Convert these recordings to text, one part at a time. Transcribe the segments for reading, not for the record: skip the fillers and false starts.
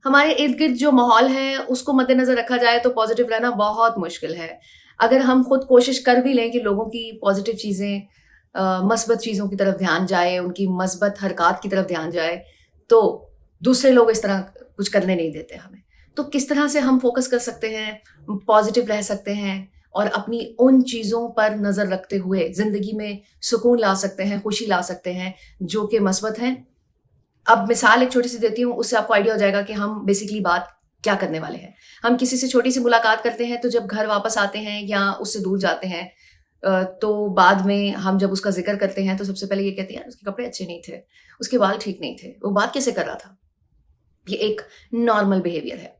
हमारे इर्द गिर्द जो माहौल है उसको मद्देनजर रखा जाए तो पॉजिटिव रहना बहुत मुश्किल है। अगर हम खुद कोशिश कर भी लें कि लोगों की पॉजिटिव चीजें, मस्बत चीजों की तरफ ध्यान जाए, उनकी मस्बत हरकत की तरफ ध्यान जाए, तो दूसरे लोग इस तरह कुछ करने नहीं देते हमें। तो किस तरह से हम फोकस कर सकते हैं, पॉजिटिव रह सकते हैं और अपनी उन चीजों पर नजर रखते हुए जिंदगी में सुकून ला सकते हैं, खुशी ला सकते हैं जो कि मस्बत हैं। अब मिसाल एक छोटी सी देती हूँ, उससे आपको आइडिया हो जाएगा कि हम बेसिकली बात क्या करने वाले हैं। हम किसी से छोटी सी मुलाकात करते हैं, तो जब घर वापस आते हैं या उससे दूर जाते हैं, तो बाद में हम जब उसका जिक्र करते हैं तो सबसे पहले ये कहते हैं यार उसके कपड़े अच्छे नहीं थे, उसके बाल ठीक नहीं थे, वो बात कैसे कर रहा था। ये एक नॉर्मल बिहेवियर है।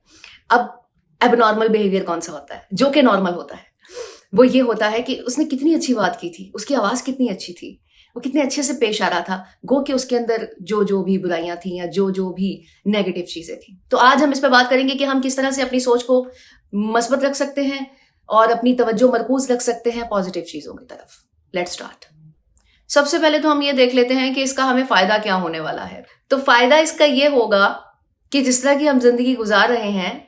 अब एबनॉर्मल बिहेवियर कौन सा होता है, जो कि नॉर्मल होता है? वो ये होता है कि उसने कितनी अच्छी बात की थी, उसकी आवाज कितनी अच्छी थी, वो कितने अच्छे से पेश आ रहा था, गो कि उसके अंदर जो जो भी बुराइयां थी या जो जो भी नेगेटिव चीजें थी। तो आज हम इस पर बात करेंगे कि हम किस तरह से अपनी सोच को मस्बत रख सकते हैं और अपनी तवज्जो मरकूज रख सकते हैं पॉजिटिव चीजों की तरफ। Let's start. सबसे पहले तो हम ये देख लेते हैं कि इसका हमें फायदा क्या होने वाला है। तो फायदा इसका ये होगा कि जिस तरह की हम जिंदगी गुजार रहे हैं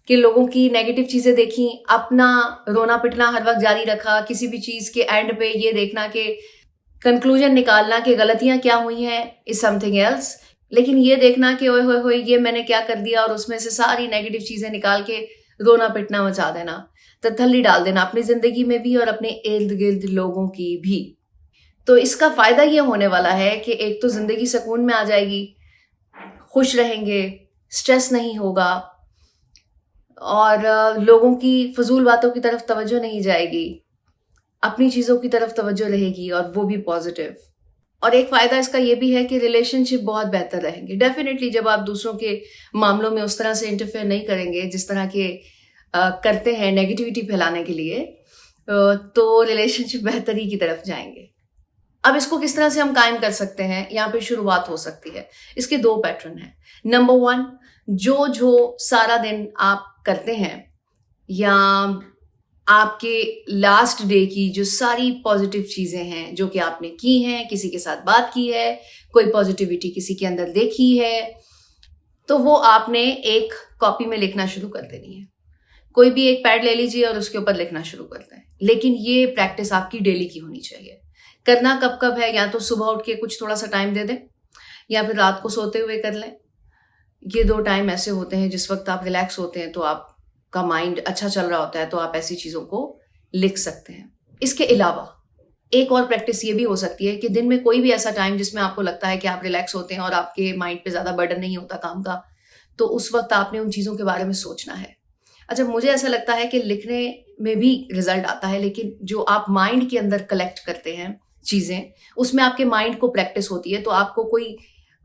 कि लोगों की नेगेटिव चीजें देखी, अपना रोना पिटना हर वक्त जारी रखा, किसी भी चीज के एंड पे ये देखना कि कंक्लूजन निकालना कि गलतियां क्या हुई हैं इज समथिंग एल्स, लेकिन ये देखना कि ओए होए होए ये मैंने क्या कर दिया, और उसमें से सारी नेगेटिव चीजें निकाल के रोना पिटना मचा देना, तथल्ली डाल देना अपनी जिंदगी में भी और अपने इर्द गिर्द लोगों की भी। तो इसका फायदा ये होने वाला है कि एक तो जिंदगी सुकून में आ जाएगी, खुश रहेंगे, स्ट्रेस नहीं होगा और लोगों की फजूल बातों की तरफ तवज्जो नहीं जाएगी, अपनी चीजों की तरफ तवज्जो रहेगी और वो भी पॉजिटिव। और एक फायदा इसका ये भी है कि रिलेशनशिप बहुत बेहतर रहेंगे। डेफिनेटली जब आप दूसरों के मामलों में उस तरह से इंटरफेयर नहीं करेंगे जिस तरह के करते हैं नेगेटिविटी फैलाने के लिए, तो रिलेशनशिप बेहतरी की तरफ जाएंगे। अब इसको किस तरह से हम कायम कर सकते हैं, यहाँ पे शुरुआत हो सकती है। इसके दो पैटर्न हैं। नंबर वन, जो जो सारा दिन आप करते हैं या आपके लास्ट डे की जो सारी पॉजिटिव चीजें हैं जो कि आपने की हैं, किसी के साथ बात की है, कोई पॉजिटिविटी किसी के अंदर देखी है, तो वो आपने एक कॉपी में लिखना शुरू कर देनी है। कोई भी एक पैड ले लीजिए और उसके ऊपर लिखना शुरू कर दें। लेकिन ये प्रैक्टिस आपकी डेली की होनी चाहिए। करना कब कब है, या तो सुबह उठ के कुछ थोड़ा सा टाइम दे दें या फिर रात को सोते हुए कर लें। ये दो टाइम ऐसे होते हैं जिस वक्त आप रिलैक्स होते हैं, तो आपका माइंड अच्छा चल रहा होता है, तो आप ऐसी चीजों को लिख सकते हैं। इसके अलावा एक और प्रैक्टिस ये भी हो सकती है कि दिन में कोई भी ऐसा टाइम जिसमें आपको लगता है कि आप रिलैक्स होते हैं और आपके माइंड पे ज्यादा बर्डन नहीं होता काम का, तो उस वक्त आपने उन चीजों के बारे में सोचना है। अच्छा, मुझे ऐसा लगता है कि लिखने में भी रिजल्ट आता है, लेकिन जो आप माइंड के अंदर कलेक्ट करते हैं चीजें, उसमें आपके माइंड को प्रैक्टिस होती है, तो आपको कोई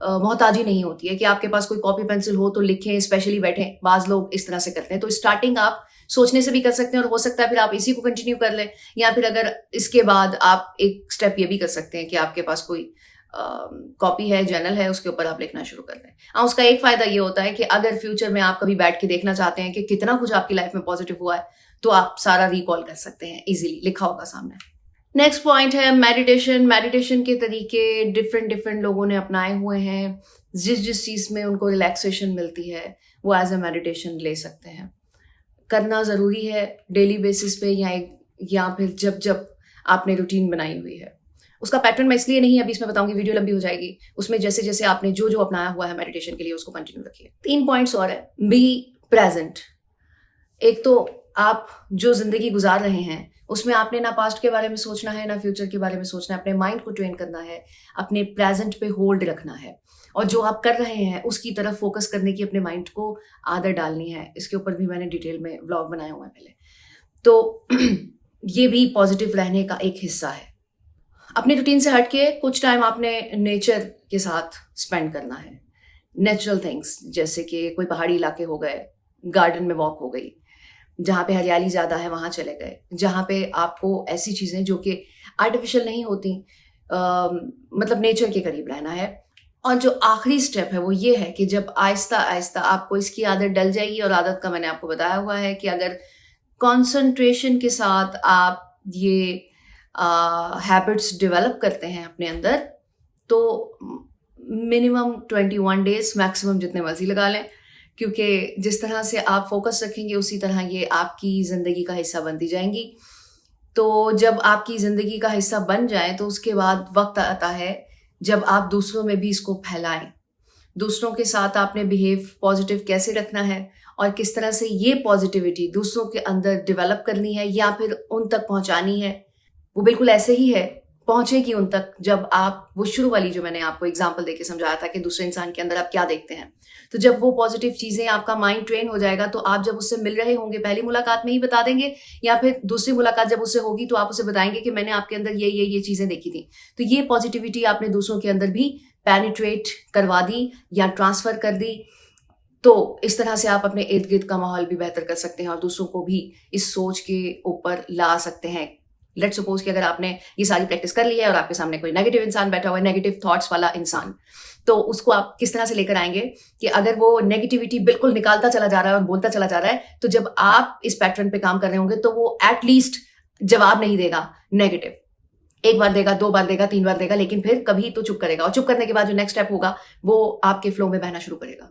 मोहताजी नहीं होती है कि आपके पास कोई कॉपी पेंसिल हो तो लिखें, स्पेशली बैठें। बाज लोग इस तरह से करते हैं। तो स्टार्टिंग आप सोचने से भी कर सकते हैं और हो सकता है फिर आप इसी को कंटिन्यू कर लें, या फिर अगर इसके बाद आप एक स्टेप ये भी कर सकते हैं कि आपके पास कोई कॉपी है, जर्नल है, उसके ऊपर आप लिखना शुरू कर दें। हाँ, उसका एक फायदा ये होता है कि अगर फ्यूचर में आप कभी बैठ के देखना चाहते हैं कि कितना कुछ आपकी लाइफ में पॉजिटिव हुआ है, तो आप सारा रिकॉल कर सकते हैं, इजीली लिखा होगा सामने। नेक्स्ट पॉइंट है मेडिटेशन। मेडिटेशन के तरीके डिफरेंट डिफरेंट लोगों ने अपनाए हुए हैं। जिस जिस चीज में उनको रिलैक्सेशन मिलती है वो एज ए मेडिटेशन ले सकते हैं। करना जरूरी है डेली बेसिस पे, या फिर जब जब आपने रूटीन बनाई हुई है। उसका पैटर्न मैं इसलिए नहीं अभी इसमें बताऊंगी, वीडियो लंबी हो जाएगी। उसमें जैसे जैसे आपने जो जो अपनाया हुआ है मेडिटेशन के लिए उसको कंटिन्यू रखिए। 3 पॉइंट्स और है। Be present. एक तो आप जो जिंदगी गुजार रहे हैं उसमें आपने ना पास्ट के बारे में सोचना है ना फ्यूचर के बारे में सोचना है। अपने माइंड को ट्रेन करना है, अपने प्रेजेंट पे होल्ड रखना है और जो आप कर रहे हैं उसकी तरफ फोकस करने की अपने माइंड को आदत डालनी है। इसके ऊपर भी मैंने डिटेल में व्लॉग बनाया हुआ है पहले। तो ये भी पॉजिटिव रहने का एक हिस्सा है। अपनी रूटीन से हट के कुछ टाइम आपने नेचर के साथ स्पेंड करना है। नेचुरल थिंग्स, जैसे कि कोई पहाड़ी इलाके हो गए, गार्डन में वॉक हो गई, जहाँ पे हरियाली ज्यादा है वहां चले गए, जहाँ पे आपको ऐसी चीजें जो कि आर्टिफिशियल नहीं होती, मतलब नेचर के करीब रहना है। और जो आखिरी स्टेप है वो ये है कि जब आहिस्ता आहिस्ता आपको इसकी आदत डल जाएगी, और आदत का मैंने आपको बताया हुआ है कि अगर कंसंट्रेशन के साथ आप ये हैबिट्स डेवलप करते हैं अपने अंदर, तो मिनिमम 21 डेज, मैक्सिमम जितने मर्जी लगा लें, क्योंकि जिस तरह से आप फोकस रखेंगे उसी तरह ये आपकी ज़िंदगी का हिस्सा बनती जाएंगी। तो जब आपकी ज़िंदगी का हिस्सा बन जाए तो उसके बाद वक्त आता है जब आप दूसरों में भी इसको फैलाएं। दूसरों के साथ आपने बिहेव पॉजिटिव कैसे रखना है और किस तरह से ये पॉजिटिविटी दूसरों के अंदर डेवलप करनी है या फिर उन तक पहुंचानी है, वो बिल्कुल ऐसे ही है, पहुंचेगी उन तक जब आप वो शुरू वाली जो मैंने आपको एग्जांपल देके समझाया था कि दूसरे इंसान के अंदर आप क्या देखते हैं। तो जब वो पॉजिटिव चीजें आपका माइंड ट्रेन हो जाएगा तो आप जब उससे मिल रहे होंगे पहली मुलाकात में ही बता देंगे या फिर दूसरी मुलाकात जब उससे होगी तो आप उसे बताएंगे कि मैंने आपके अंदर ये चीजें देखी थी। तो ये पॉजिटिविटी आपने दूसरों के अंदर भी पेनिट्रेट करवा दी या ट्रांसफर कर दी। तो इस तरह से आप अपने इर्द गिर्द का माहौल भी बेहतर कर सकते हैं और दूसरों को भी इस सोच के ऊपर ला सकते हैं। लेट्स सपोज कि अगर आपने ये सारी प्रैक्टिस कर ली है और आपके सामने कोई नेगेटिव इंसान बैठा हुआ है, नेगेटिव थॉट्स वाला इंसान, तो उसको आप किस तरह से लेकर आएंगे कि अगर वो नेगेटिविटी बिल्कुल निकालता चला जा रहा है और बोलता चला जा रहा है, तो जब आप इस पैटर्न पे काम कर रहे होंगे तो वो एटलीस्ट जवाब नहीं देगा नेगेटिव। एक बार देगा, 2 बार देगा, 3 बार देगा, लेकिन फिर कभी तो चुप करेगा और चुप करने के बाद जो नेक्स्ट स्टेप होगा वो आपके फ्लो में बहना शुरू करेगा।